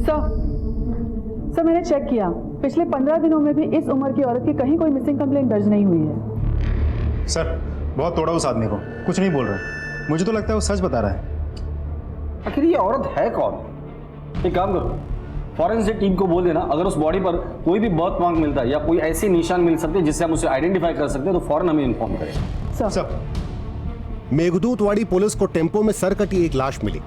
Sir मैंने check किया, पिछले 15 दिनों में भी इस उम्र की औरत की कहीं कोई मिसिंग कंप्लेंट दर्ज नहीं हुई है। सर बहुत तोड़ा उस आदमी को, कुछ नहीं बोल रहा। मुझे तो लगता है वो सच बता रहा है। आखिर ये औरत है कौन? एक काम करो, फॉरेंसिक टीम को बोल देना, अगर उस बॉडी पर कोई भी बर्थ मार्क मिलता है या कोई ऐसे निशान मिल सकते हैं जिससे हम उसे आइडेंटिफाई कर सकते हैं तो फौरन हमें इन्फॉर्म करें। सर मेघदूतवाड़ी पुलिस को टेम्पो में सर कटी एक लाश मिली।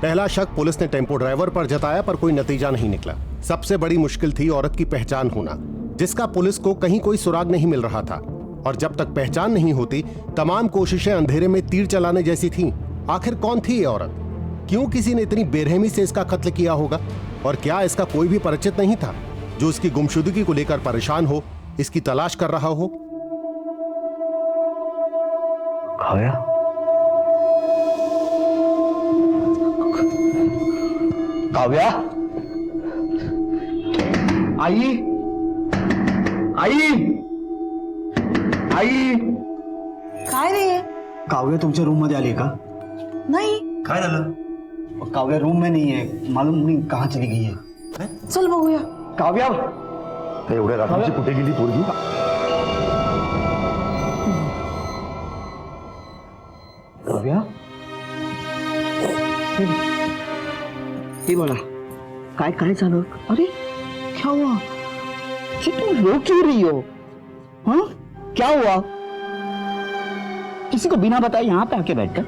पहला शक पुलिस ने टेम्पो ड्राइवर पर जताया, पर कोई नतीजा नहीं निकला। सबसे बड़ी मुश्किल थी औरत की पहचान होना, जिसका पुलिस को कहीं कोई सुराग नहीं मिल रहा था। और जब तक पहचान नहीं होती, तमाम कोशिशें अंधेरे में तीर चलाने जैसी थीं। आखिर कौन थी ये औरत? क्यों किसी ने इतनी बेरहमी से इसका कत्ल किया होगा? और क्या इसका कोई भी परिचित नहीं था जो इसकी गुमशुदगी को लेकर परेशान हो, इसकी तलाश कर रहा हो? काव्या, काव्या, आई, आई, आई. काय रे? काव्या तुमच्या रूम मध्ये आली का? नाही. काय झालं? काव्या रूम में नहीं है, मालूम नहीं कहाँ चली गई है. चल बघूया. काव्या, एवढ्या रात्रीची कुठे गेली पोरगी? काव्या, हे बोला, काय काय झालं? अरे क्या हुआ? कि तुम रो क्यों रही हो? हाँ क्या हुआ? किसी को बिना बताए यहाँ पे आके बैठकर?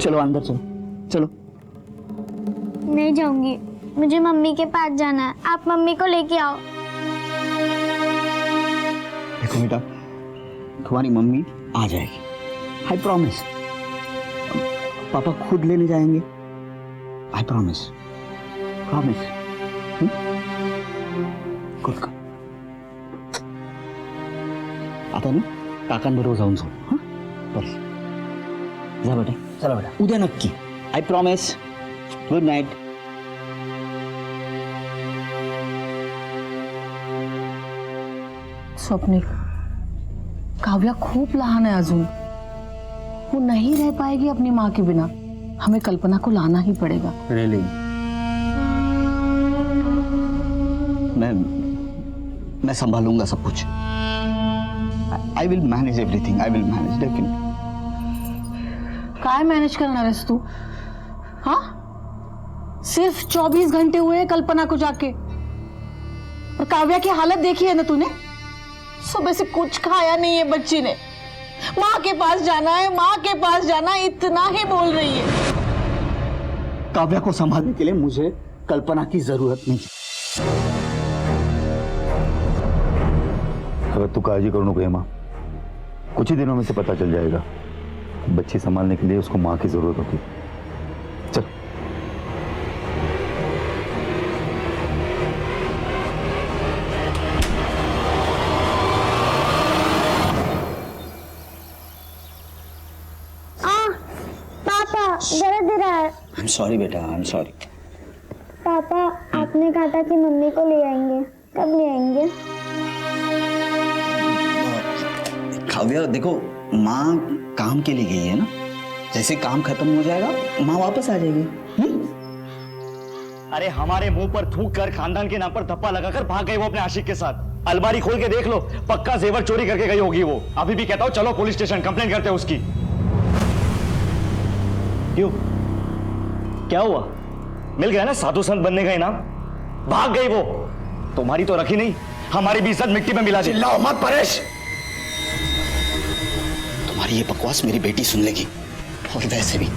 चलो अंदर चलो, चलो. नहीं जाऊंगी, मुझे मम्मी के पास जाना है। आप मम्मी को लेके आओ। देखो बेटा, तुम्हारी मम्मी आ जाएगी, आई प्रॉमिस. पापा खुद लेने जाएंगे, आई प्रॉमिस, प्रॉमिस. गुड. आता ना काकांबरोबर जाऊन जाऊ. हां बस, जा बेटा, चला बेटा, उद्या नक्की, I promise. Good night. Swapnil, Kavya खूप लहान है अजून, वो नहीं रह पाएगी अपनी माँ के बिना. हमें कल्पना को लाना ही पड़ेगा. रियली? मैं संभालूंगा सब कुछ. I will manage everything, I will manage. Definitely. काय मैनेज करना है तू? हाँ, सिर्फ 24 घंटे हुए कल्पना को जाके, और काव्या की हालत देखी है ना तूने? सुबह से कुछ खाया नहीं है बच्ची ने. माँ के पास जाना है, माँ के पास जाना, इतना ही बोल रही है. काव्या को संभालने के लिए मुझे कल्पना की जरूरत नहीं. अगर तू काळजी करू नको हेमा, कुछ ही दिनों में से पता चल जाएगा. बच्ची संभालने के लिए उसको माँ की जरूरत होती. चल. पापा दर्द रहा है। आई एम सॉरी बेटा, आई एम सॉरी. पापा आपने कहा था कि मम्मी को ले आएंगे, कब ले आएंगे? काव्या देखो, माँ काम के लिए गई है ना, जैसे काम खत्म हो जाएगा माँ वापस आ जाएगी. अरे हमारे मुंह पर थूक कर, खानदान के नाम पर धप्पा लगाकर भाग गई वो अपने आशिक के साथ. अलमारी खोल के देख लो, पक्का जेवर चोरी करके गई होगी वो. अभी भी कहता हूं चलो पुलिस स्टेशन कंप्लेंट करते हैं उसकी. क्यों, क्या हुआ? मिल गया ना साधु संत बनने का इनाम. भाग गई वो. तुम्हारी तो रखी नहीं, हमारी भी इज्जत मिट्टी में मिला दी. चिल्लाओ मत परेश. तुम्हारी ये बकवास मेरी बेटी सुन लेगी. और वैसे भी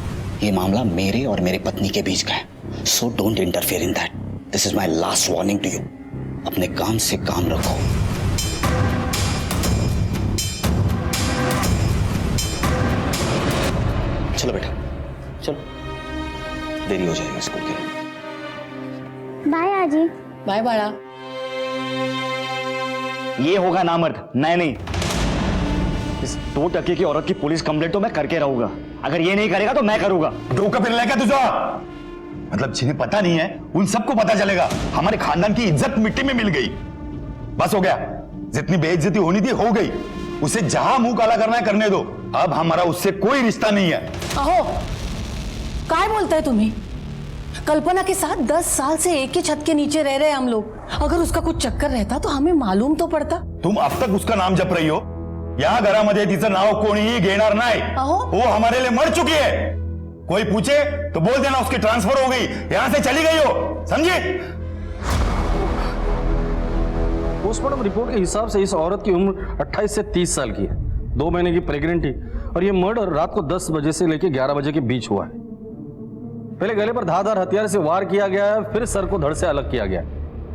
ये मामला मेरे और मेरे पत्नी के बीच का है. So don't interfere in that. This is my last warning to you. अपने काम से काम रखो. चलो बेटा, चलो, देरी हो जाएगी स्कूल के लिए. बाय आजी. बाय बाळा. ये होगा नामर्द, मैं नहीं. इस 2% की औरत की पुलिस कंप्लेंट तो मैं करके रहूंगा. अगर ये नहीं करेगा तो मैं करूंगा. डोका फिर लेगा तुझा? मतलब जिन्हें पता नहीं है उन सबको पता चलेगा. हमारे खानदान की इज्जत मिट्टी में मिल गई. बस हो गया. जितनी बेइज्जती होनी थी हो गई. उसे जहां मुंह काला करना है करने दो. अब हमारा उससे कोई रिश्ता नहीं है. अहो, काय बोलताय तुम्ही? कल्पना के साथ 10 साल से एक ही छत के नीचे रह रहे हैं हम लोग। अगर उसका कुछ चक्कर रहता तो हमें मालूम तो पड़ता। तुम अब तक उसका नाम जप रही हो। या घरामध्ये तिचं नाव कोणीही घेणार नाही। अहो। वो हमारे लिए मर चुकी है। कोई पूछे तो बोल देना उसकी ट्रांसफर हो गई, यहां से चली गई हो, समझी? पोस्टमार्टम रिपोर्ट के हिसाब से इस औरत की उम्र 28 से 30 साल की है, 2 महीने की प्रेग्नेंट थी और यह मर्डर रात को 10 बजे से लेकर 11 बजे के बीच हुआ है। पहले गले पर धारदार हथियार से वार किया गया है, फिर सर को धड़ से अलग किया गया है।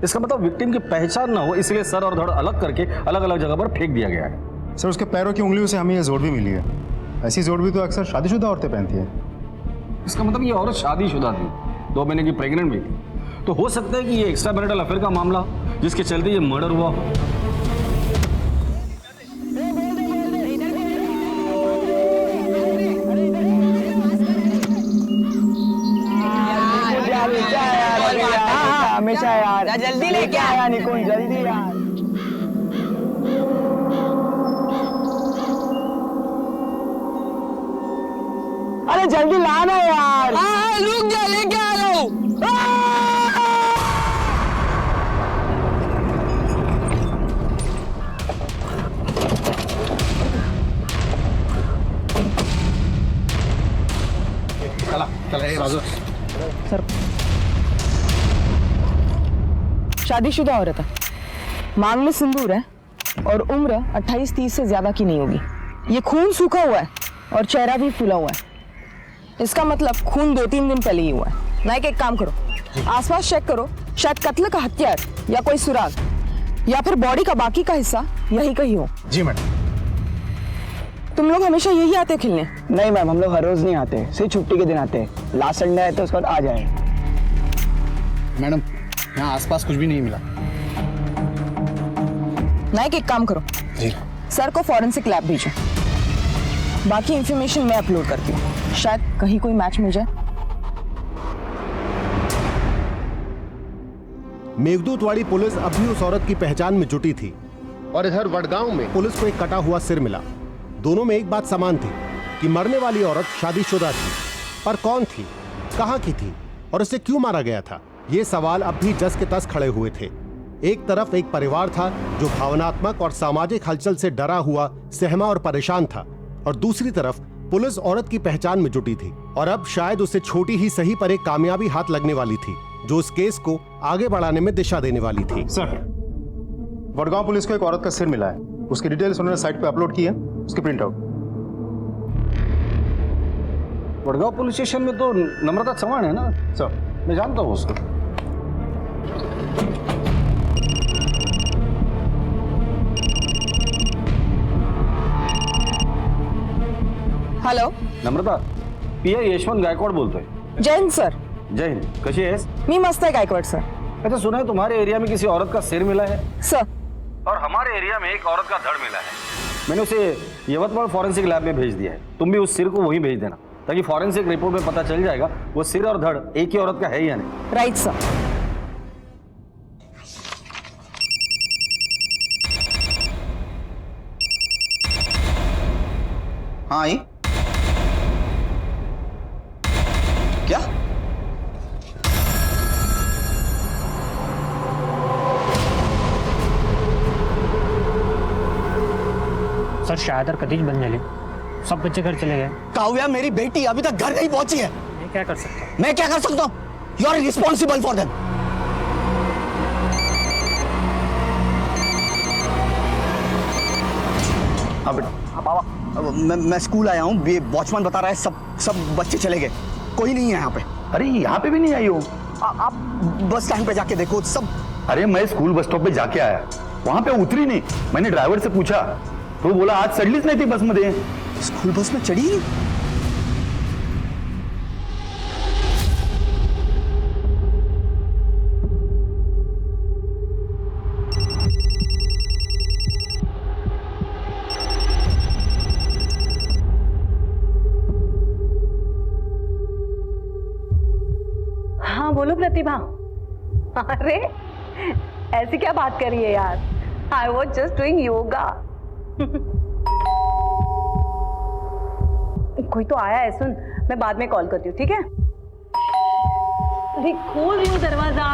इसका मतलब विक्टिम की पहचान ना हो इसलिए सर और धड़ अलग करके अलग अलग जगह पर फेंक दिया गया है। सर उसके पैरों की उंगलियों से हमें यह जोड़ भी मिली है। ऐसी जोड़ भी तो अक्सर शादीशुदा औरतें पहनती है। इसका मतलब ये औरत शादीशुदा थी, 2 महीने की प्रेग्नेंट भी थी। तो हो सकता है कि ये एक्स्ट्रा मैरिटल अफेयर का मामला जिसके चलते ये मर्डर हुआ हो। हमेशा यार जल्दी लेके आया निकुंज, जल्दी यार। अरे जल्दी लाना यार। रुक जा, लेके आ रहा हूं। सर शादीशुदा औरत है, मांग में सिंदूर है और उम्र 28-30 से ज्यादा की नहीं होगी। ये खून सूखा हुआ है और चेहरा भी फूला हुआ है। इसका मतलब खून 2-3 दिन पहले ही हुआ है। नायक एक काम करो, आसपास चेक करो, शायद कत्ल का हथियार या कोई सुराग या फिर बॉडी का बाकी का हिस्सा यही कहीं हो। जी मैडम। तुम लोग हमेशा यही आते खेलने? नहीं मैम, हम लोग हर रोज नहीं आते, सिर्फ छुट्टी के दिन आते हैं। लास्ट संडे आए तो उसके बाद आ जाए। मैडम यहाँ आसपास कुछ भी नहीं मिला। नायक एक काम करो, जी सर को फॉरेंसिक लैब भेजो, बाकी इंफॉर्मेशन मैं अपलोड करती हूँ, शायद कहीं कोई मैच मिल जाए। मेघदूतवाड़ी पुलिस अब भी उस औरत की पहचान में जुटी थी और इधर वडगांव में पुलिस को एक कटा हुआ सिर मिला। दोनों में एक बात समान थी कि मरने वाली औरत शादीशुदा थी, पर कौन थी, कहां की थी और उसे क्यों मारा गया था, ये सवाल अब भी जस के तस खड़े हुए थे। एक तरफ एक परिवार था जो भावनात्मक और सामाजिक हलचल से डरा हुआ, सहमा और परेशान था, और दूसरी तरफ पुलिस औरत की पहचान में जुटी थी और अब शायद उसे छोटी ही सही पर एक कामयाबी हाथ लगने वाली थी जो उस केस को आगे बढ़ाने में दिशा देने वाली थी। सर वडगांव पुलिस को एक औरत का सिर मिला है, उसकी डिटेल्स उन्होंने साइट पे अपलोड की है, उसकी print out. Wadgaon police station में तो नम्रता चौहान है ना? सर मैं जानता हूँ उसको। हॅलो नम्रता, पीआय यशवंत गायकवाड बोलतोय। जय हिंद सर। जय हिंद, कशी आहेस? मी मस्त आहे गायकवाड सर। अच्छा सुना है तुम्हारे एरिया में किसी औरत का सिर मिला है सर। और हमारे एरिया में एक औरत का धड़ मिला है। मैंने उसे यवतमाल फॉरेंसिक लैब में भेज दिया है, तुम भी उस सिर को वहीं भेज देना ताकि फॉरेंसिक रिपोर्ट में पता चल जाएगा वो सिर और धड़ एक ही औरत का है या नहीं। Right sir. हाँ आई क्या? सर शायद और कतीज बन जाले, सब बच्चे घर चले गए। काव्या मेरी बेटी अभी तक घर नहीं पहुंची है। मैं क्या कर सकता हूँ? मैं क्या कर सकता हूँ? You are responsible for them. हाँ बेटा, हाँ बाबा, मैं स्कूल आया हूँ, ये वॉचमैन बता रहा है सब बच्चे चले गए, कोई नहीं है यहाँ पे। अरे यहाँ पे भी नहीं आई हो? आप बस स्टैंड पे जाके देखो सब। अरे मैं स्कूल बस स्टॉप पे जाके आया, वहां पे उतरी नहीं। मैंने ड्राइवर से पूछा तो बोला आज चढलीच नाही ती बस मध्ये। स्कूल बस में चढ़ी नहीं? हाँ बोलो प्रतिभा। अरे ऐसी क्या बात कर रही है यार? I was just doing yoga. कोई तो आया है, सुन, मैं बाद में कॉल करती हूँ, ठीक है? अरे खोल रही हूँ दरवाजा।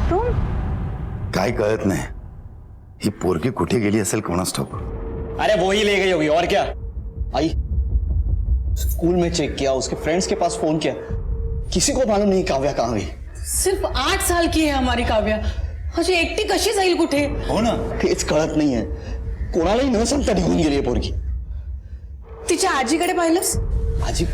तुम काय कळत नाही ही पोरगी कुठे गेली असेल कोणास ठाऊक। अरे वो ही ले गई होगी और क्या। आई स्कूल में चेक किया, उसके फ्रेंड्स के पास फोन किया, किसी को मालूम नहीं काव्या कहाँ गई। सिर्फ 8 साल की है हमारी काव्या, अशी एकटी कशी जाईल कुठे? हो ना, तेच कळत नाहीये, कोणालाही न सांगता निघून गेली आहे पोरगी। तिच्या आजीकडे पाहिलंस? आजी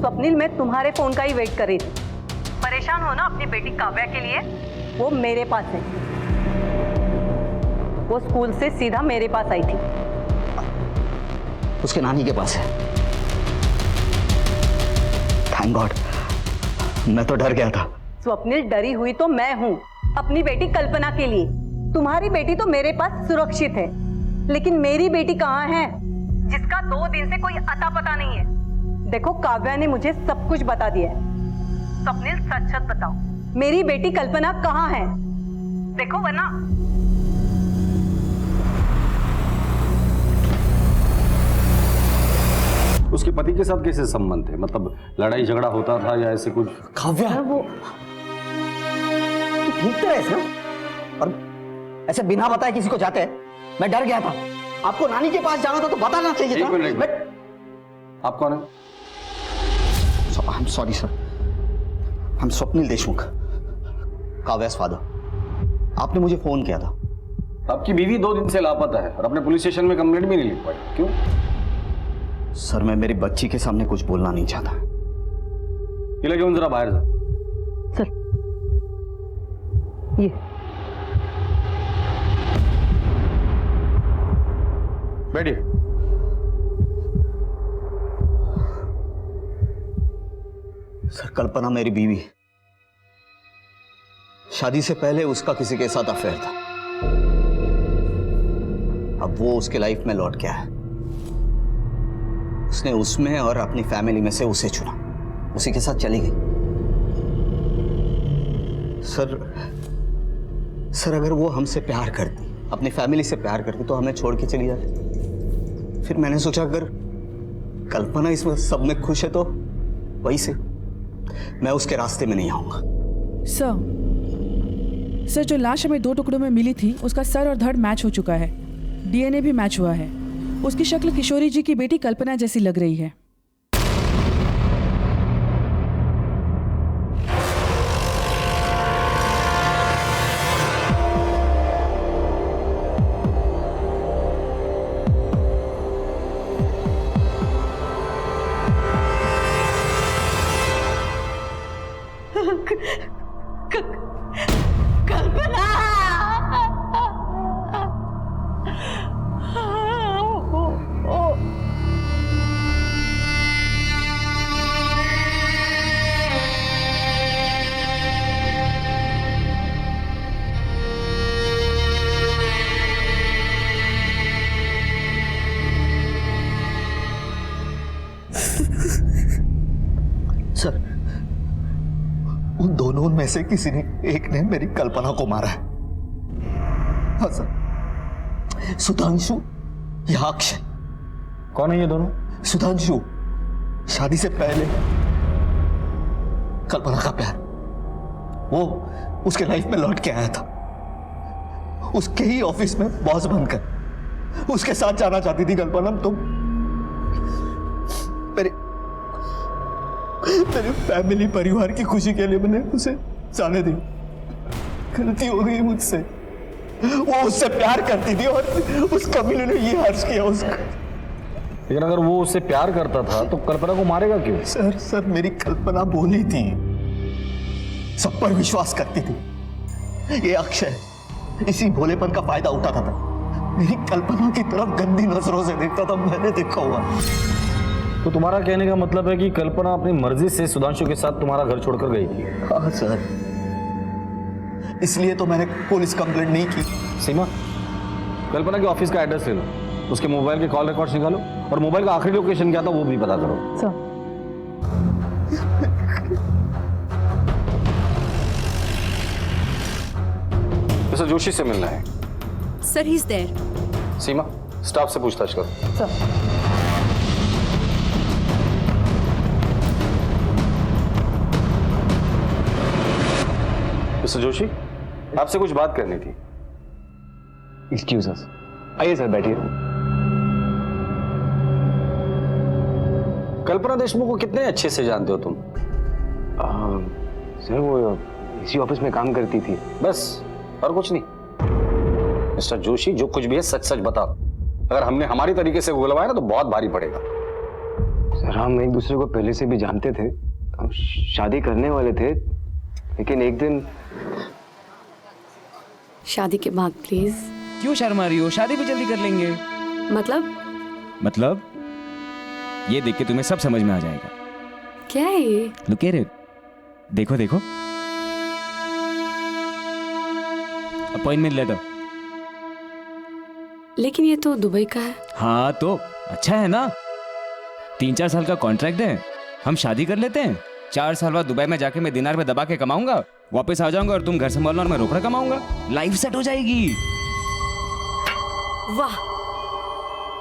स्वप्निल, मैं तुम्हारे फोन का ही वेट कर रही थी। परेशान हो ना अपनी बेटी काव्या के लिए? वो मेरे पास है। वो स्कूल से सीधा मेरे पास आई थी। उसके नानी के पास है। थैंक गॉड, मैं तो डर गया था। स्वप्निल, डरी हुई तो मैं हूं अपनी बेटी कल्पना के लिए। तुम्हारी बेटी तो मेरे पास सुरक्षित है, लेकिन मेरी बेटी कहाँ है जिसका 2 दिन से कोई अता पता नहीं है? देखो, काव्या ने मुझे सब कुछ बता दिया है। स्वप्निल, सच सच बताओ, मेरी बेटी कल्पना कहाँ है? देखो वरना। उसके पति के साथ कैसे संबंध थे? मतलब लड़ाई झगड़ा होता था या ऐसे कुछ? काव्या वो ठीक तो है ना, और ऐसे बिना बताए किसी को जाते हैं? मैं डर गया था। आपको नानी के पास जाना था तो बताना चाहिए था। एक मिनट। आप कौन है? I am sorry sir, I am Swapnil Deshmukh, Kavya's father. आपने मुझे फोन किया था। आपकी बीवी 2 दिन से लापता है और अपने पुलिस स्टेशन में कंप्लेंट भी नहीं लिख पाई, क्यों? सर, मैं मेरी बच्ची के सामने कुछ बोलना नहीं चाहता। ये लगे जरा बाहर जा। सर, ये बैठिए। सर, कल्पना मेरी बीवी है। शादी से पहले उसका किसी के साथ अफेयर था। अब वो उसके लाइफ में लौट के आया। उसने उसमें और अपनी फैमिली में से उसे चुना, उसी के साथ चली गई। सर अगर वो हमसे प्यार करती, अपनी फैमिली से प्यार करती, तो हमें छोड़ के चली जाती। फिर मैंने सोचा अगर कल्पना इसमें सब में खुश है तो वही से मैं उसके रास्ते में नहीं आऊंगा। सर, जो लाश हमें 2 टुकड़ों में मिली थी उसका सर और धड़ मैच हो चुका है। डीएनए भी मैच हुआ है। उसकी शक्ल किशोरी जी की बेटी कल्पना जैसी लग रही है। कल्पना! सर, उन दोनों में से किसी ने एक ने मेरी कल्पना को मारा है। हाँ सर, सुधांशु या अक्षय। कौन है ये दोनों? सुधांशु शादी से पहले कल्पना का प्यार, वो उसके लाइफ में लौट के आया था। उसके ही ऑफिस में बॉस बनकर उसके साथ जाना चाहती थी कल्पना। तो मेरे फैमिली परिवार की खुशी के लिए मैंने उसे जाने दी। गलती हो गई मुझसे। वो उससे प्यार करती थी और उस कमीने ने ये हर्ष किया उसको। लेकिन अगर वो उससे प्यार करता था तो कल्पना को मारेगा क्यों? सर मेरी कल्पना बोली थी, सब पर विश्वास करती थी। ये अक्षय इसी भोलेपन का फायदा उठाता था। मेरी कल्पना की तरफ गंदी नजरों से देखता था, मैंने देखा हुआ। तो तुम्हारा कहने का मतलब है कि कल्पना अपनी मर्जी से सुधांशु के साथ तुम्हारा घर छोड़कर गई थी? हाँ सर, इसलिए तो मैंने पुलिस कंप्लेंट नहीं की। सीमा, कल्पना के ऑफिस का एड्रेस ले लो उसके मोबाइल के कॉल रिकॉर्ड्स निकालो और मोबाइल का आखिरी लोकेशन क्या था वो भी पता करो। सर मिस्टर जोशी से मिलना है। Sir he is there. Seema, staff से पूछताछ करो। सर मिस्टर जोशी, आपसे कुछ बात करनी थी। एक्सक्यूज अस। आइए सर, बैठिए। कल्पना देशमुख को कितने अच्छे से जानते हो तुम? सर वो इसी ऑफिस में काम करती थी। बस, और कुछ नहीं? मिस्टर जोशी, जो कुछ भी है सच सच बताओ। अगर हमने हमारी तरीके से उगलवाया ना तो बहुत भारी पड़ेगा। सर हम एक दूसरे को पहले से भी जानते थे, हम शादी करने वाले थे, लेकिन एक दिन। शादी के बाद प्लीज। क्यों शर्मा रही हो? शादी भी जल्दी कर लेंगे। मतलब ये देख के तुम्हें सब समझ में आ जाएगा। क्या है ये? Look at it. देखो देखो, अपॉइंटमेंट लेटर। लेकिन ये तो दुबई का है। हाँ तो अच्छा है ना, 3-4 साल का कॉन्ट्रैक्ट है, हम शादी कर लेते हैं। 4 साल बाद दुबई में जाके मैं दिनार में दबा के कमाऊंगा, वापस आ जाऊंगा और तुम घर संभालना और मैं रोकड़ा कमाऊंगा। लाइफ सेट हो जाएगी। वाह,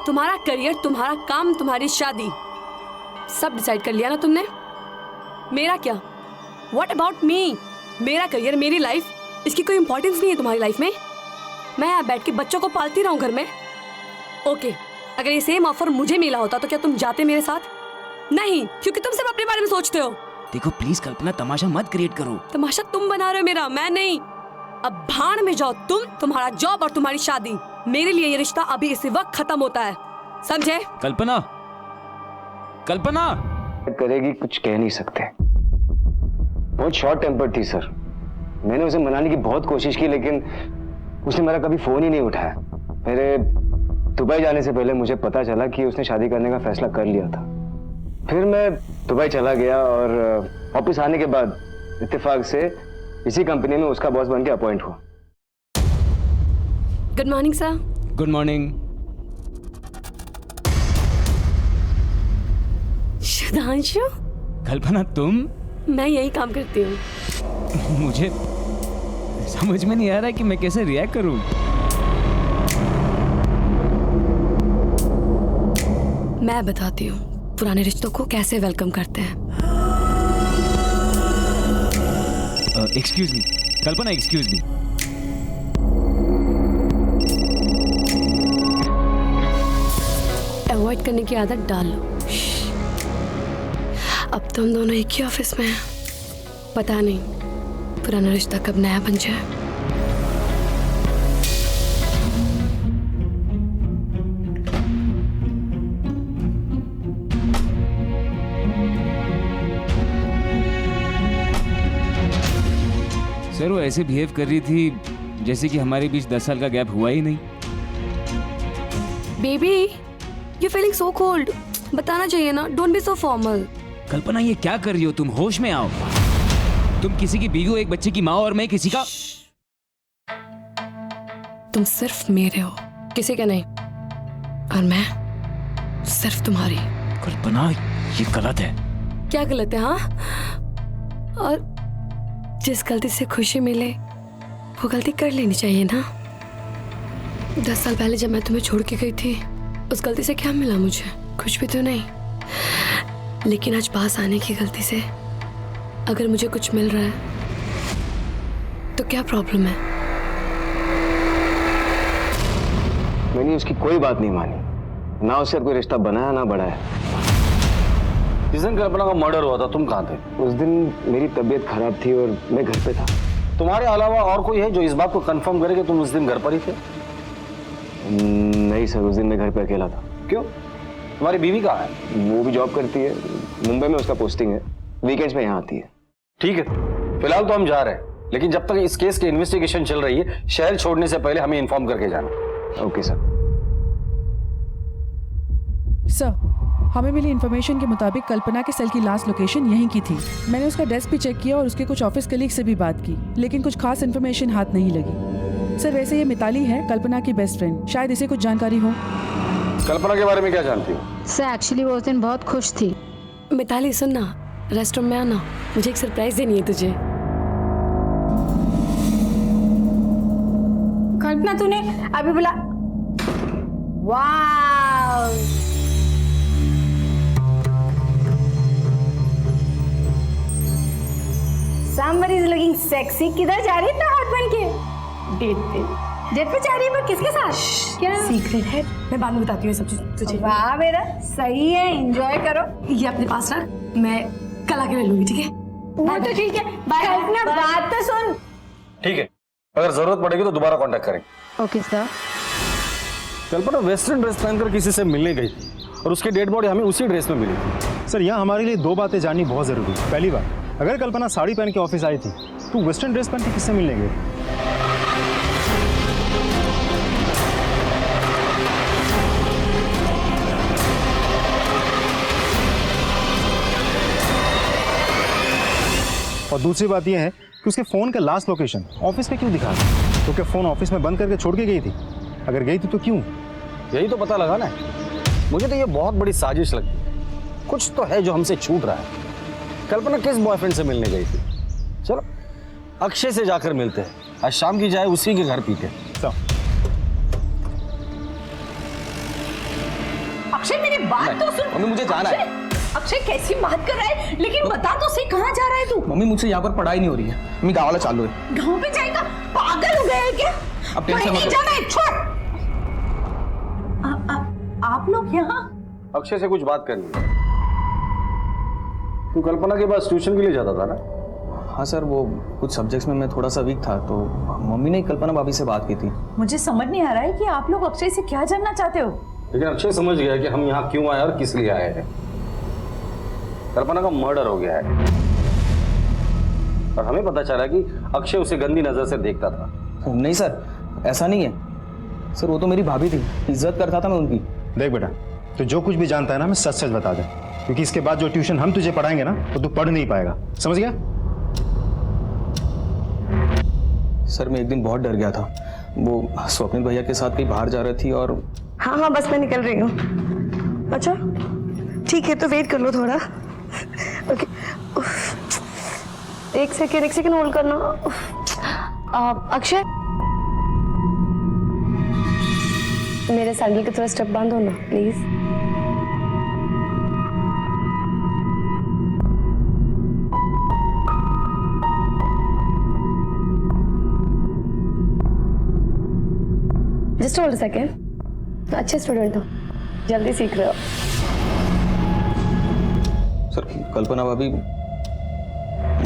तुम्हारा करियर, तुम्हारा काम, तुम्हारी शादी, सब डिसाइड कर लिया ना तुमने। मेरा क्या? What about me? मेरा करियर, मेरी लाइफ, इसकी कोई इंपॉर्टेंस नहीं है तुम्हारी लाइफ में। मैं यहाँ बैठ के बच्चों को पालती रहूं घर में। ओके, अगर ये सेम ऑफर मुझे मिला होता तो क्या तुम जाते मेरे साथ? नहीं, क्योंकि तुम सिर्फ अपने बारे में सोचते हो। देखो प्लीज कल्पना, तमाशा मत क्रिएट करो। तमाशा तुम बना रहे हो मेरा, मैं नहीं। अब भाड़ में जाओ तुम, तुम्हारा जॉब और तुम्हारी शादी। मेरे लिए ये रिश्ता अभी इसी वक्त खत्म होता है, समझे? कल्पना, कल्पना करेगी कुछ कह नहीं सकते। बहुत शॉर्ट टेम्पर थी सर। मैंने उसे मनाने की बहुत कोशिश की, लेकिन उसने मेरा कभी फोन ही नहीं उठाया। मेरे दुबई जाने से पहले मुझे पता चला कि उसने शादी करने का फैसला कर लिया था। फिर मैं दुबई चला गया और वापस आने के बाद इत्तेफाक से इसी कंपनी में उसका बॉस बन के अपॉइंट हुआ। Good morning sir. Good morning. Sudhanshu? Kalpana तुम? मैं यही काम करती हूँ। मुझे समझ में नहीं आ रहा कि मैं कैसे रिएक्ट करूं। मैं बताती हूँ पुराने रिश्तों को कैसे वेलकम करते हैं। एक्सक्यूज मी कल्पना, एक्सक्यूज मी। अवॉइड करने की आदत डाल लो। अब तुम दोनों एक ही ऑफिस में हैं। पता नहीं पुराना रिश्ता कब नया बन जाए। सर वो ऐसे बिहेव कर रही थी जैसे कि हमारे बीच 10 साल का गैप हुआ ही नहीं। Baby, you feeling so cold. बताना चाहिए ना, डोंट बी सो फॉर्मल। कल्पना ये क्या कर रही हो तुम? होश में आओ। तुम किसी की बीवी हो, एक बच्चे की माँ, और मैं किसी का। तुम सिर्फ मेरे हो, किसी के नहीं। और मैं सिर्फ तुम्हारी। कल्पना ये गलत है। क्या गलत है? हाँ, और जिस गलती से खुशी मिले वो गलती कर लेनी चाहिए ना। 10 साल पहले जब मैं तुम्हें छोड़ के गई थी, उस गलती से क्या मिला मुझे? कुछ भी तो नहीं। लेकिन आज पास आने की गलती से अगर मुझे कुछ मिल रहा है तो क्या प्रॉब्लम है? मैंने उसकी कोई बात नहीं मानी, ना उससे कोई रिश्ता बनाया ना बढ़ाया। जिस दिन कल्पना का मर्डर हुआ था तुम कहाँ थे? उस दिन मेरी तबीयत खराब थी और मैं घर पे था। तुम्हारे अलावा और कोई है जो इस बात को कंफर्म करे कि तुम उस दिन घर पर ही थे? नहीं सर, उस दिन मैं घर पे अकेला था। क्यों? तुम्हारी बीवी कहाँ है? वो भी जॉब करती है, मुंबई में उसका पोस्टिंग है, वीकेंड्स में यहाँ आती है। ठीक है, फिलहाल तो हम जा रहे हैं, लेकिन जब तक इस केस की इन्वेस्टिगेशन चल रही है, शहर छोड़ने से पहले हमें इन्फॉर्म करके जाना। Okay sir. सर, हमें मिली इन्फॉर्मेशन के मुताबिक कल्पना के सेल की लास्ट लोकेशन यहीं की थी। मैंने उसका डेस्क भी चेक किया और उसके कुछ ऑफिस कलीग से भी बात की, लेकिन कुछ खास इन्फॉर्मेशन हाथ नहीं लगी। सर वैसे ये मिताली है, कल्पना की बेस्ट फ्रेंड। शायद इसे कुछ जानकारी हो। कल्पना के बारे में क्या जानती हो? सर एक्चुअली वो उस दिन बहुत खुश थी। मिताली सुन ना, रेस्टोरेंट में आना, मुझे एक सरप्राइज देनी है तुझे। कल्पना तूने अभी बोला वाह, somebody is looking sexy। किधर जा रही है इतना हॉट बन के? डेट पे जा रही है, पर किसके साथ? क्या सीक्रेट है? मैं बाद में बताती हूँ सब चीज तुझे। वाह मेरा सही है, एंजॉय करो। ये अपने पास रख, मैं कल आके ले लूंगी, ठीक है? वो तो ठीक है, बाय। बात तो सुन। ठीक है, अगर जरूरत पड़ेगी तो दोबारा कांटेक्ट करेंगे। Okay sir. Kalpana western dress पहनकर किसी से मिलने गई थी और उसकी डेड बॉडी हमें उसी ड्रेस में मिली थी। सर यहाँ हमारे लिए दो बातें जाननी बहुत ज़रूरी है। पहली बात, अगर कल्पना साड़ी पहन के ऑफिस आई थी तो वेस्टर्न ड्रेस पहन के किससे मिलने गई? और दूसरी बात यह है कि उसके फ़ोन का लास्ट लोकेशन ऑफिस पे क्यों दिखा रहा? तो क्या फ़ोन ऑफिस में बंद करके छोड़ के गई थी? अगर गई थी तो क्यों? यही तो पता लगाना है। मुझे तो ये बहुत बड़ी साजिश लगती है। कुछ तो है जो हमसे छूट रहा है। कल्पना किस बॉयफ्रेंड से मिलने गई थी? चलो अक्षय से जाकर मिलते हैं। आज शाम की जाए उसी के घर पीते। अक्षय मेरी बात तो सुन। मम्मी मुझे जाना है। अक्षय कैसी बात कर रहा है? लेकिन बता तो सही, कहाँ जा रहा है तू? मम्मी मुझसे यहाँ पर पढ़ाई नहीं हो रही है, मैं गाँव वाला चालू है। गाँव पे जाएगा? पागल हो गए हैं क्या? अब टेंशन मत लो। जाना है, छोड़। आप लोग यहाँ? अक्षय से कुछ बात करनी है। तू कल्पना के पास ट्यूशन के लिए जाता था ना? हाँ सर, वो कुछ सब्जेक्ट्स में मैं थोड़ा सा वीक था, तो मम्मी ने कल्पना भाभी से बात की थी। मुझे समझ नहीं आ रहा है कि आप लोग अक्षय से क्या जानना चाहते हो? लेकिन अक्षय समझ गया कि हम यहाँ क्यों आए और किस लिए आए हैं। कल्पना का मर्डर हो गया है और हमें पता चला कि अक्षय उसे गंदी नजर से देखता था। नहीं सर, ऐसा नहीं है सर, वो तो मेरी भाभी थी, इज्जत करता था मैं उनकी। देख बेटा, तो जो कुछ भी जानता है ना, हमें सच सच बता दे, क्योंकि इसके बाद जो ट्यूशन हम तुझे पढ़ाएंगे ना, तो तू पढ़ नहीं पाएगा। समझ गया? सर मैं एक दिन बहुत डर गया था। वो स्वप्निल भैया के साथ कहीं बाहर जा रही थी और हाँ हाँ बस मैं निकल रही हूँ। अच्छा ठीक है, तो वेट कर लो थोड़ा। ओके, एक सेकेंड होल्ड करना। अक्षय, मेरे सैंडल के थोड़ा स्टेप बांधो ना प्लीज। Just hold second. अच्छे स्टूडेंट हो, जल्दी सीख रहे हो। सर कल्पना भाभी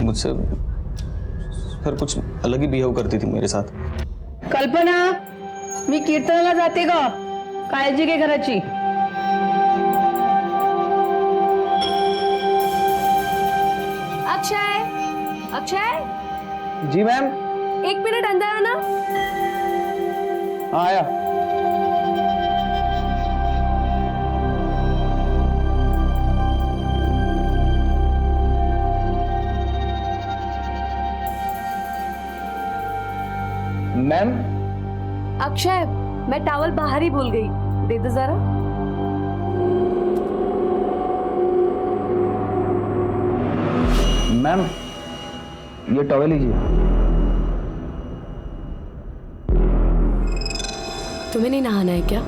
मुझसे सर कुछ अलग ही बिहेव करती थी मेरे साथ। कल्पना, मी कीर्तनाला जाते का? काळजी घे घराची। अक्षय, अक्षय जी मैम। एक मिनट अंदर आना। हाँ आया। मैम। अक्षय, मैं टॉवल बाहर ही भूल गई, दे दो जरा। मैम ये टॉवल लीजिए। तुम्हें नहीं नहाना है क्या?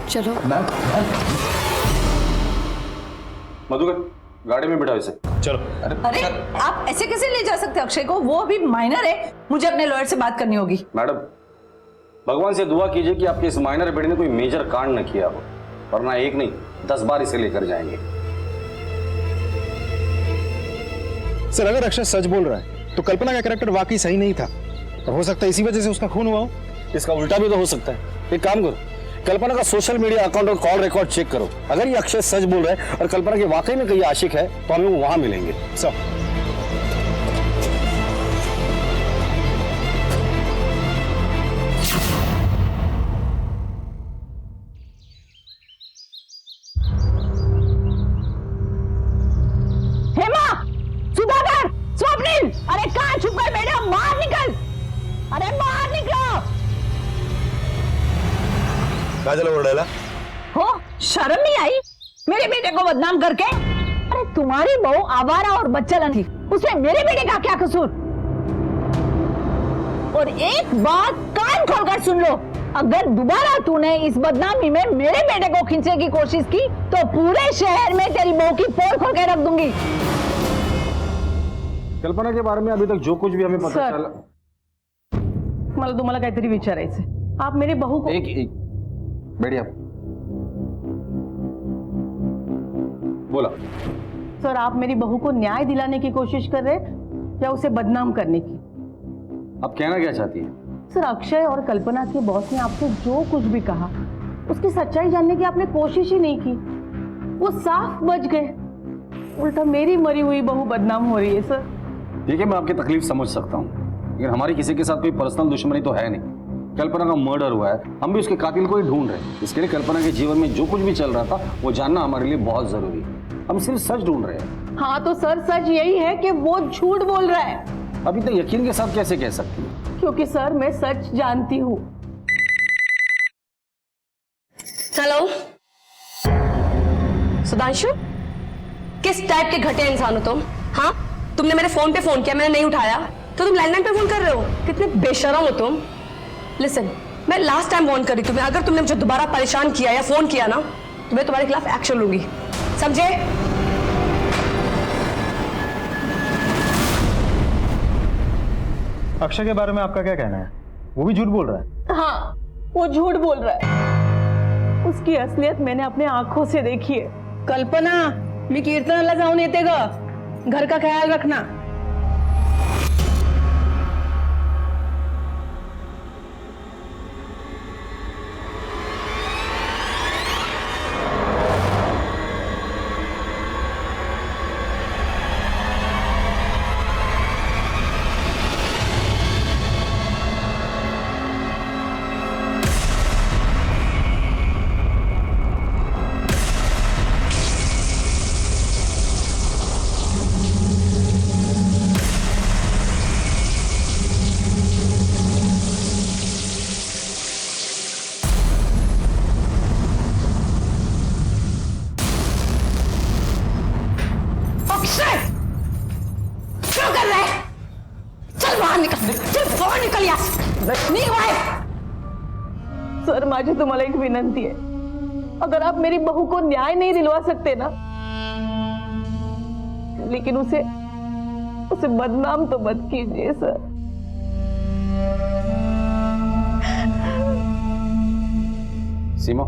चलो। मधुकर, गाड़ी में बिठाओ इसे। चलो। अरे आप ऐसे कैसे ले जा सकते अक्षय को? वो अभी माइनर है, मुझे अपने लॉयर से बात करनी होगी। मैडम, भगवान से दुआ कीजिए कि आपके इस माइनर बेटे ने कोई मेजर कांड न किया हो, वरना एक नहीं 10 बार इसे लेकर जाएंगे। सर अगर अक्षय सच बोल रहा है तो कल्पना का कैरेक्टर वाकई सही नहीं था, और हो सकता है इसी वजह से उसका खून हुआ हो। इसका उल्टा भी तो हो सकता है। एक काम करो, कल्पना का सोशल मीडिया अकाउंट और कॉल रिकॉर्ड चेक करो। अगर ये अक्षय सच बोल रहा है और कल्पना के वाकई में कहीं आशिक है तो हमें वो वहां मिलेंगे। सब हेमा, सुधाकर, स्वप्निल, अरे कहाँ छुप गए बेटा? बाहर निकल, अरे बाहर निकलो। काय झालं ओरडायला? शर्म नहीं आई मेरे बेटे को बदनाम करके? अरे तुम्हारी बहू आवारा और बच्चलन थी, उसमें मेरे बेटे का क्या कसूर? और एक बात कान खोलकर सुन लो, अगर दोबारा तूने इस बदनामी में मेरे बेटे को खींचने की कोशिश की तो पूरे शहर में तेरी बहू की पोल खोल के रख दूंगी। कल्पना के बारे में अभी तक जो कुछ भी हमें पता चला, मला तुम्हाला काहीतरी विचारायचं, आप मेरे बहू को एक बढ़िया बोला। सर, आप मेरी बहू को न्याय दिलाने की कोशिश कर रहे या उसे बदनाम करने की? आप कहना क्या चाहती है? सर, अक्षय और कल्पना के बॉस ने आपसे जो कुछ भी कहा उसकी सच्चाई जानने की आपने कोशिश ही नहीं की, वो साफ बच गए, उल्टा मेरी मरी हुई बहू बदनाम हो रही है। सर ठीक है, मैं आपकी तकलीफ समझ सकता हूँ, लेकिन हमारी किसी के साथ कोई पर्सनल दुश्मनी तो है नहीं। कल्पना का मर्डर हुआ है, हम भी उसके कातिल को ही ढूंढ रहे हैं। इसके लिए कल्पना के जीवन में जो कुछ भी चल रहा था वो जानना हमारे लिए बहुत जरूरी है। हम सिर्फ सच ढूंढ रहे हैं। हाँ तो सर, सच यही है कि वो झूठ बोल रहा है। अभी तो यकीन के साथ कैसे कह सकती है? क्योंकि सर मैं सच जानती हूँ। हेलो सुधांशु, किस टाइप के घटिया इंसान हो तुम? हाँ, तुमने मेरे फोन पे फोन किया, मैंने नहीं उठाया तो तुम लैंडलाइन पे फोन कर रहे हो? कितने बेशरम हो तुम। लिसन, मैं लास्ट टाइम वार्न करी तुम्हें, अगर तुमने मुझे दोबारा परेशान किया या फोन किया ना तो मैं तुम्हारे खिलाफ एक्शन लूंगी, समझे? अक्षय के बारे में आपका क्या कहना है? वो भी झूठ बोल रहा है? हाँ, वो झूठ बोल रहा है। उसकी असलियत मैंने अपने आंखों से देखी है। कल्पना, मी कीर्तनाला जाऊन येते ग, घर का ख्याल रखना। सर, माझी तुम्हाला एक विनंती है, अगर आप मेरी बहू को न्याय नहीं दिलवा सकते ना, लेकिन उसे बदनाम तो मत कीजिए सर। सीमा,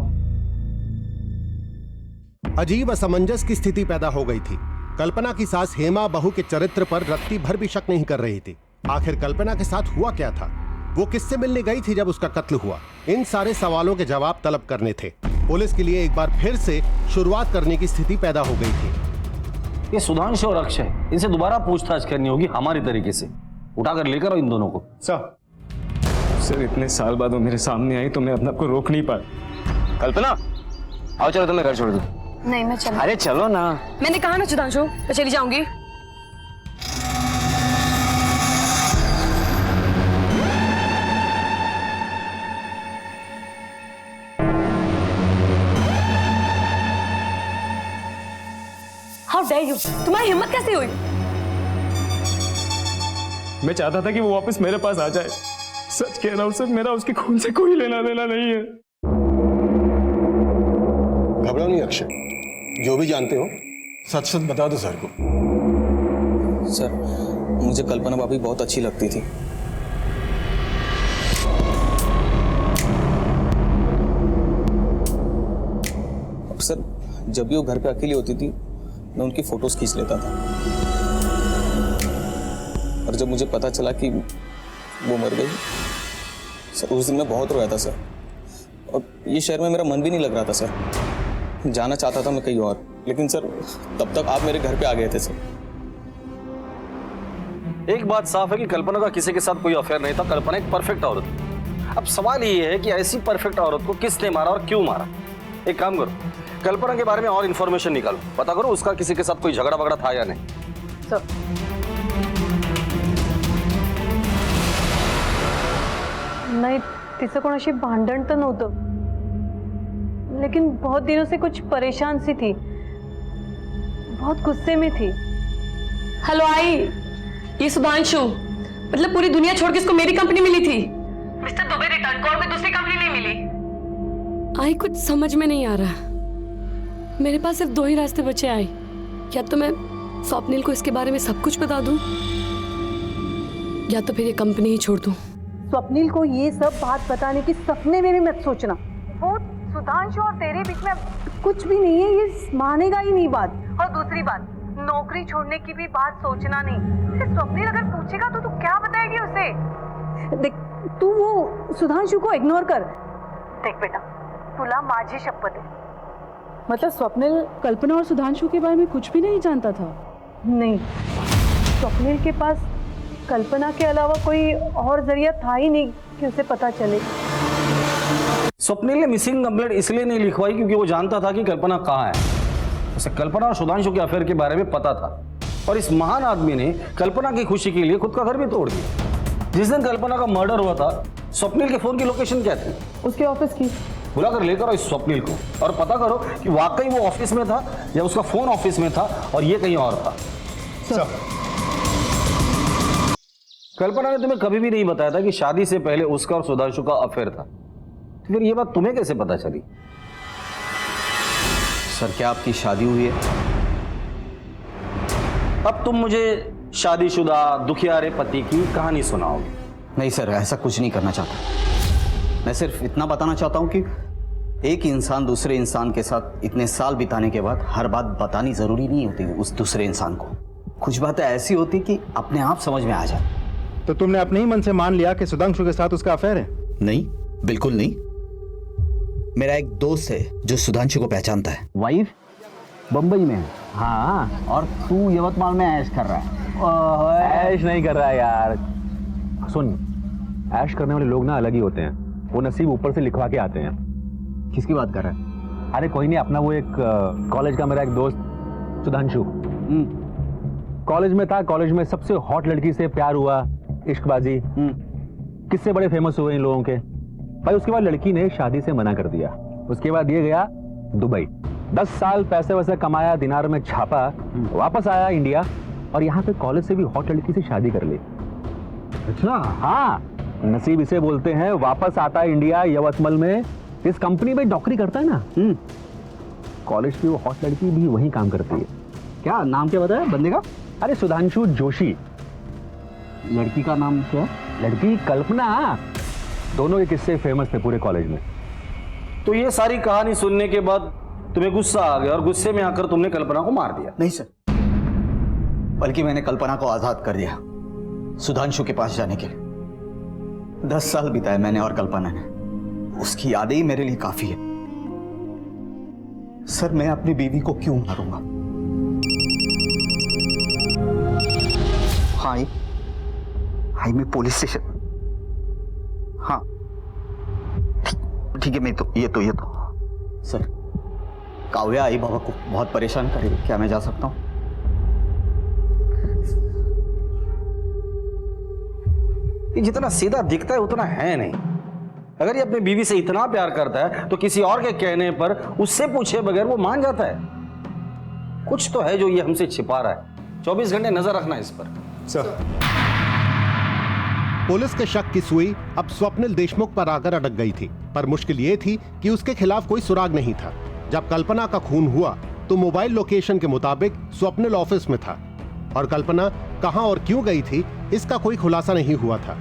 अजीब असमंजस की स्थिति पैदा हो गई थी। कल्पना की सास हेमा बहू के चरित्र पर रत्ती भर भी शक नहीं कर रही थी। आखिर कल्पना के साथ हुआ क्या था? वो किससे मिलने गई थी जब उसका कत्ल हुआ? इन सारे सवालों के जवाब तलब करने थे। पुलिस के लिए एक बार फिर से शुरुआत करने की स्थिति पैदा हो गई थी। ये सुधांशु और अक्षय, इनसे दोबारा पूछताछ करनी होगी हमारी तरीके से। उठाकर लेकर आओ इन दोनों को। सर इतने साल बाद वो मेरे सामने आई तो मैं अपने आप को रोक नहीं पाया। कल्पना, आओ चलो, तुम्हें घर छोड़ दूं। नहीं, मैं चल। अरे चलो ना। मैंने कहा ना सुधांशु, मैं चली जाऊंगी। हाउ डेयर यू, तुम्हारी हिम्मत कैसे हुई? मैं चाहता था कि वो वापस मेरे पास आ जाए। सच कह रहा हूं सर, मेरा उसके खून से कोई लेना देना नहीं है। घबराओ नहीं अक्षय, जो भी जानते हो सच सच बता दो सर को। सर, मुझे कल्पना भाभी बहुत अच्छी लगती थी। अब सर, जब भी वो घर पे अकेली होती थी मैं उनकी फोटोज खींच लेता था, और जब मुझे पता चला कि वो मर गई सर, उस दिन मैं बहुत रोया था सर। और ये शहर में मेरा मन भी नहीं लग रहा था सर। जाना चाहता था मैं कहीं और, लेकिन सर तब तक आप मेरे घर पे आ गए थे सर। एक बात साफ है कि कल्पना का किसी के साथ कोई अफेयर नहीं था। कल्पना एक परफेक्ट औरत थी। अब सवाल ये है कि ऐसी परफेक्ट औरत को किसने मारा और क्यों मारा। एक काम करो, कल्पना के बारे में और इंफॉर्मेशन निकालो, पता करो उसका किसी के साथ कोई झगड़ा वगड़ा था या नहीं। सर, नाही, तिचं कोणाशी भांडण तर नव्हतं, लेकिन बहुत दिनों से कुछ परेशान सी थी, बहुत गुस्से में थी। हेलो आई, ये सुधांशु, मतलब पूरी दुनिया छोड़ के इसको मेरी कंपनी मिली थी। मिस्टर दुबे रिटर्न कॉल में दूसरी कंपनी नहीं मिली। आई कुछ समझ में नहीं आ रहा। मेरे पास सिर्फ 2 ही रास्ते बचे आई, या तो मैं स्वप्निल को इसके बारे में सब कुछ बता दूं, या तो फिर ये कंपनी ही छोड़ दूं। स्वप्निल को ये सब बात बताने की सपने में भी मत सोचना। वो सुधांशु और तेरे बीच में कुछ भी नहीं है, ये मानेगा ही नहीं बात। और दूसरी बात, नौकरी छोड़ने की भी बात सोचना नहीं। स्वप्निल अगर पूछेगा तो तू क्या बताएगी उसे? देख, तू वो सुधांशु को इग्नोर कर। देख बेटा, तुला माझी शपथ है। मतलब स्वप्निल कल्पना और सुधांशु के बारे में कुछ भी नहीं जानता था? नहीं, स्वप्निल के पास कल्पना के अलावा कोई और जरिया था ही नहीं कि उसे पता चले। स्वप्निल ने मिसिंग कंप्लेंट इसलिए नहीं लिखवाई क्योंकि वो जानता था कि कल्पना कहाँ है। उसे कल्पना और सुधांशु के अफेयर के बारे में पता था, और इस महान आदमी ने कल्पना की खुशी के लिए खुद का घर भी तोड़ दिया। जिस दिन कल्पना का मर्डर हुआ था, स्वप्निल के फोन की लोकेशन क्या थी? उसके ऑफिस की। बुलाकर लेकर आओ इस स्वप्निल को और पता करो कि वाकई वो ऑफिस में था या उसका फोन ऑफिस में था और ये कहीं और था। कल्पना ने तुम्हें कभी भी नहीं बताया था कि शादी से पहले उसका और सुधांशु का अफेयर था, तो फिर ये बात तुम्हें कैसे पता चली? सर, क्या आपकी शादी हुई है? अब तुम मुझे शादीशुदा दुखियारे पति की कहानी सुनाओगे? नहीं सर, ऐसा कुछ नहीं करना चाहता। मैं सिर्फ इतना बताना चाहता हूं कि एक इंसान दूसरे इंसान के साथ इतने साल बिताने के बाद हर बात बतानी जरूरी नहीं होती उस दूसरे इंसान को। कुछ बातें ऐसी होती कि अपने आप समझ में आ जाए। तो तुमने अपने ही मन से मान लिया कि सुधांशु के साथ उसका अफेयर है? नहीं, बिल्कुल नहीं। मेरा एक दोस्त है जो सुधांशु को पहचानता है। वाइफ बंबई में है। हाँ, और तू यवतमाल में ऐश कर रहा है। ऐश नहीं कर रहा है यार। सुन, ऐश करने वाले लोग ना अलग ही होते हैं, वो नसीब ऊपर से लिखवा के आते हैं। किसकी बात कर रहा है? अरे कोई नहीं, अपना वो एक कॉलेज का मेरा एक दोस्त सुधांशु कॉलेज में था। कॉलेज में सबसे हॉट लड़की से प्यार हुआ, इश्कबाजी, किससे बड़े फेमस हुए इन लोगों के भाई। उसके बाद लड़की ने शादी से मना कर दिया। उसके बाद ये गया दुबई, 10 साल पैसे वैसे कमाया, दिनार में छापा, वापस आया इंडिया और यहाँ पे कॉलेज से भी हॉट लड़की से शादी कर ली। अच्छा? हाँ, नसीब इसे बोलते हैं। वापस आता है इंडिया, यवतमाल में इस कंपनी में नौकरी करता है ना। कॉलेज की वो हॉट लड़की भी वहीं काम करती है। क्या नाम क्या बताया बंदे का? अरे सुधांशु जोशी। लड़की का नाम क्या? लड़की कल्पना। दोनों एक किस्से फेमस थे पूरे कॉलेज में। तो ये सारी कहानी सुनने के बाद तुम्हें गुस्सा आ गया और गुस्से में आकर तुमने कल्पना को मार दिया? नहीं सर, बल्कि मैंने कल्पना को आजाद कर दिया सुधांशु के पास जाने के लिए। 10 साल बिताए मैंने और कल्पना ने, उसकी यादें ही मेरे लिए काफी है। सर, मैं अपनी बीवी को क्यों मारूंगा? हाई मैं पुलिस स्टेशन। हाँ ठीक है, मैं तो ये तो सर, काव्या आई बाबा को बहुत परेशान करेगी, क्या मैं जा सकता हूं? ये जितना सीधा दिखता है उतना है नहीं। अगर ये अपनी बीवी से इतना प्यार करता है तो किसी और के कहने पर उससे पूछे बगैर वो मान जाता है। कुछ तो है जो ये हमसे छिपा रहा है। 24 घंटे नजर रखना इस पर। सर, पुलिस के शक की सुई अब स्वप्निल देशमुख पर आकर अटक गई थी, पर मुश्किल ये थी कि उसके खिलाफ कोई सुराग नहीं था। जब कल्पना का खून हुआ तो मोबाइल लोकेशन के मुताबिक स्वप्निल ऑफिस में था और कल्पना कहां और क्यों गई थी इसका कोई खुलासा नहीं हुआ था,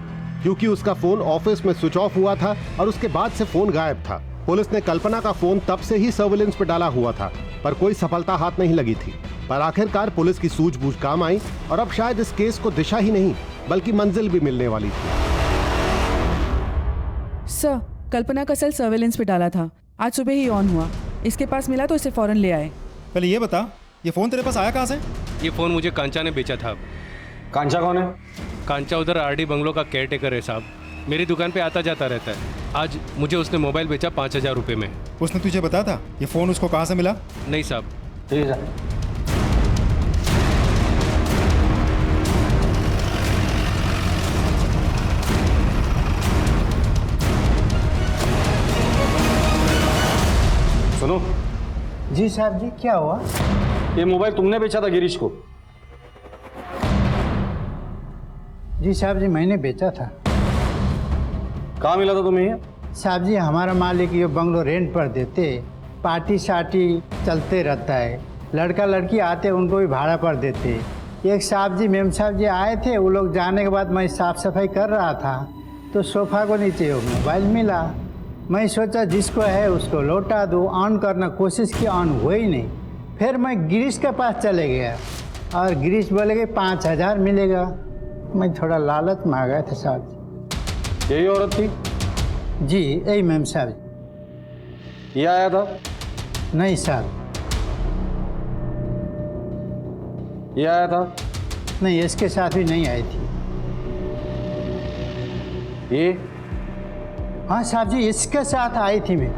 क्योंकि उसका फोन ऑफिस में स्विच ऑफ हुआ था और उसके बाद से फोन गायब था। पुलिस ने कल्पना का फोन तब से ही सर्विलेंस पर डाला हुआ था, पर कोई सफलता हाथ नहीं लगी थी। पर आखिरकार पुलिस की सूझबूझ काम आई और अब शायद इस केस को दिशा ही नहीं बल्कि मंजिल भी मिलने वाली थी। सर, कल्पना का सेल सर्वेलेंस पे डाला था, आज सुबह ही ऑन हुआ। इसके पास मिला तो इसे फौरन ले आए। पहले ये बता, ये फोन तेरे पास आया कहाँ से? ये फोन मुझे कांचा ने बेचा था। कांचा कौन है? कांचा उधर आरडी बंगलो का केयरटेकर है साहब, मेरी दुकान पे आता जाता रहता है। आज मुझे उसने मोबाइल बेचा 5000 रुपये में। उसने तुझे बताया था ये फोन उसको कहाँ से मिला? नहीं साहब। ठीक है। सुनो। जी साहब जी, क्या हुआ? ये मोबाइल तुमने बेचा था गिरीश को? जी साहब जी, मैंने बेचा था। कहाँ मिला था तुम्हें ये? साहब जी, हमारा मालिक ये बंगलो रेंट पर देते, पार्टी शार्टी चलते रहता है, लड़का लड़की आते उनको भी भाड़ा पर देते। एक साहब जी मेम साहब जी आए थे, वो लोग जाने के बाद मैं साफ़ सफाई कर रहा था तो सोफ़ा को नीचे मोबाइल मिला। मैं सोचा जिसको है उसको लौटा दूँ, ऑन करना कोशिश की, ऑन हुआ ही नहीं। फिर मैं गिरीश के पास चले गया और गिरीश बोले कि 5000 मिलेगा। मैं थोड़ा लालच में आ गया था साहब जी। यही औरत थी? जी यही मैम साहब। ये आया था? नहीं साहब। ये आया था? नहीं, इसके साथ भी नहीं आई थी। ये? हाँ साहब जी, इसके साथ आई थी मैं।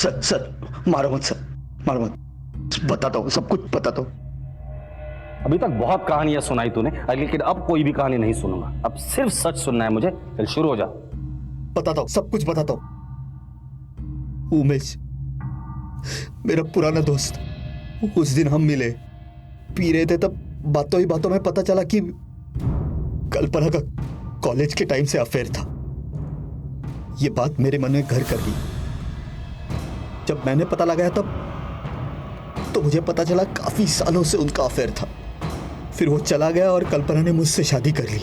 सर मारो मत सर, मारो मत, बताता हूँ, सब कुछ बताता हूँ। अभी तक बहुत कहानियां सुनाई तूने, लेकिन अब कोई भी कहानी नहीं सुनूंगा। अब सिर्फ सच सुनना है मुझे। चल शुरू हो जा। बताता हूँ, सब कुछ बताता हूँ। उमेश मेरा पुराना दोस्त, उस दिन हम मिले, पी रहे थे, तब बातों ही बातों में पता चला कि कल्पना का कॉलेज के टाइम से अफेयर था। ये बात मेरे मन में घर कर गई। जब मैंने पता लगाया तब तो मुझे पता चला काफी सालों से उनका अफेयर था। फिर वो चला गया और कल्पना ने मुझसे शादी कर ली।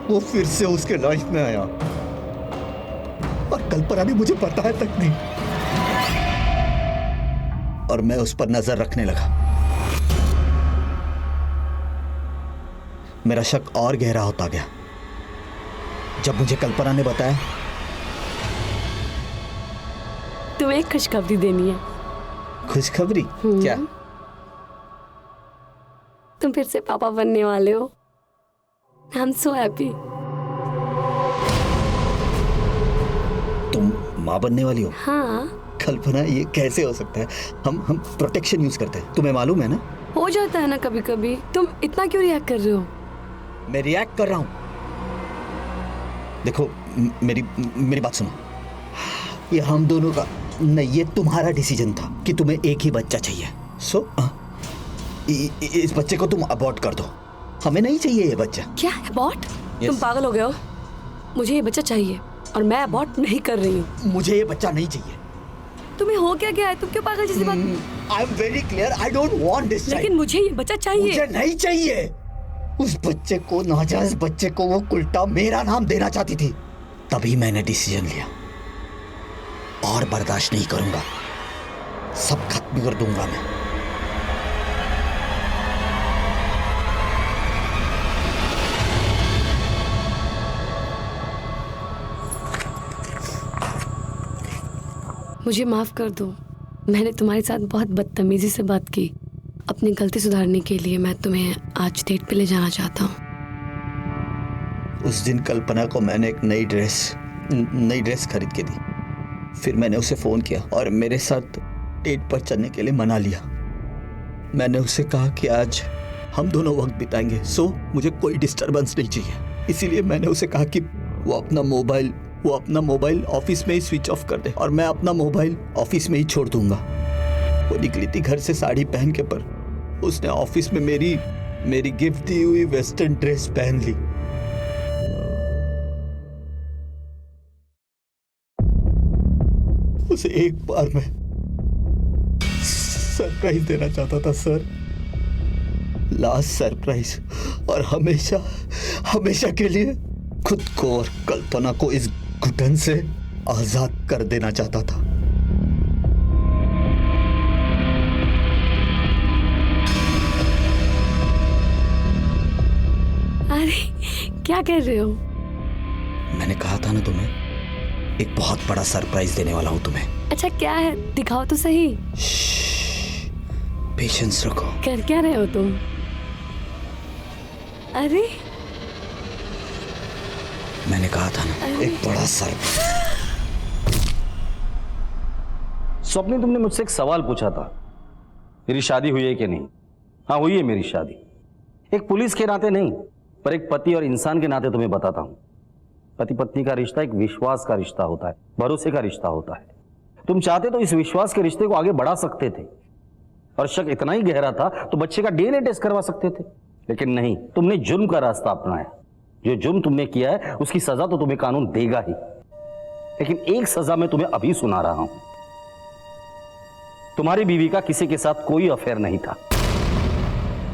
वो फिर से उसके लाइफ में आया और कल्पना ने मुझे बताया तक नहीं, और मैं उस पर नजर रखने लगा। मेरा शक और गहरा होता गया जब मुझे कल्पना ने बताया। तुम्हें एक खुशखबरी देनी है। खुशखबरी? क्या? तुम फिर से पापा बनने वाले हो। I am so happy. तुम माँ बनने वाली हो? हाँ। कल्पना, ये कैसे हो सकता है? हम प्रोटेक्शन यूज करते हैं, तुम्हें मालूम है ना? हो जाता है ना कभी कभी। तुम इतना क्यों रिएक्ट कर रहे हो? मैं रिएक्ट कर रहा हूं। देखो मेरी बात सुनो। ये हम दोनों का नहीं, ये तुम्हारा डिसीजन था कि तुम्हें एक ही बच्चा चाहिए। सो इस बच्चे को तुम अबॉर्ट कर दो। हमें नहीं चाहिए ये बच्चा। क्या अबॉर्ट? तुम पागल हो गए हो? मुझे ये बच्चा चाहिए और मैं अबॉर्ट नहीं कर रही हूँ। मुझे ये बच्चा नहीं चाहिए। तुम्हें हो क्या गया है? तुम क्यों पागल जैसी बात? I am very clear, I don't want this. लेकिन मुझे ये बच्चा चाहिए। मुझे नहीं चाहिए। उस बच्चे को, नाजायज बच्चे को वो उल्टा मेरा नाम देना चाहती थी। तभी मैंने डिसीजन लिया, और बर्दाश्त नहीं करूंगा। सब खत्म कर दूंगा मैं। मुझे माफ कर दो। मैंने तुम्हारे साथ बहुत बदतमीजी से बात की। अपनी गलती सुधारने के लिए मैं तुम्हें आज डेट पे ले जाना चाहता हूँ। उस दिन कल्पना को मैंने एक नई ड्रेस खरीद के दी। फिर मैंने उसे फोन किया और मेरे साथ डेट पर चलने के लिए मना लिया। मैंने उसे कहा कि आज हम दोनों वक्त बिताएंगे, सो मुझे कोई डिस्टरबेंस नहीं चाहिए। इसीलिए मैंने उसे कहा कि वो अपना मोबाइल ऑफिस में ही स्विच ऑफ कर दे और मैं अपना मोबाइल ऑफिस में ही छोड़ दूंगा। वो निकली थी घर से साड़ी पहन के, पर उसने ऑफिस में मेरी गिफ्ट दी हुई वेस्टर्न ड्रेस पहन ली। उसे एक बार मैं सरप्राइज देना चाहता था सर, लास्ट सरप्राइज, और हमेशा के लिए खुद को और कल्पना को इस घुटन से आजाद कर देना चाहता था। अरे क्या कर रहे हो? मैंने कहा था ना तुम्हें, एक बहुत बड़ा सरप्राइज देने वाला हूं तुम्हें। अच्छा क्या है? दिखाओ तो सही। पेशेंस रखो। कर क्या रहे हो तुम? अरे मैंने कहा था ना, एक बड़ा सरप्राइज। स्वप्नी, तुमने मुझसे एक सवाल पूछा था, मेरी शादी हुई है कि नहीं? हाँ हुई है मेरी शादी। एक पुलिस के नाते नहीं, पर एक पति और इंसान के नाते तुम्हें बताता हूं, पति पत्नी का रिश्ता एक विश्वास का रिश्ता होता है, भरोसे का रिश्ता होता है। तुम चाहते तो इस विश्वास के रिश्ते को आगे बढ़ा सकते थे, और शक इतना ही गहरा था तो बच्चे का डीएनए टेस्ट करवा सकते थे, लेकिन नहीं, तुमने जुर्म का रास्ता अपनाया। जो जुर्म तुमने किया है उसकी सजा तो तुम्हें कानून देगा ही, लेकिन एक सजा मैं तुम्हें अभी सुना रहा हूं। तुम्हारी बीवी का किसी के साथ कोई अफेयर नहीं था।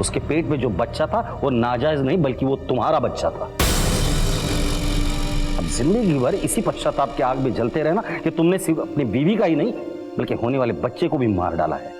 उसके पेट में जो बच्चा था वो नाजायज नहीं बल्कि वो तुम्हारा बच्चा था। अब जिंदगी भर इसी पश्चाताप के आग में जलते रहना कि तुमने सिर्फ अपनी बीवी का ही नहीं बल्कि होने वाले बच्चे को भी मार डाला है।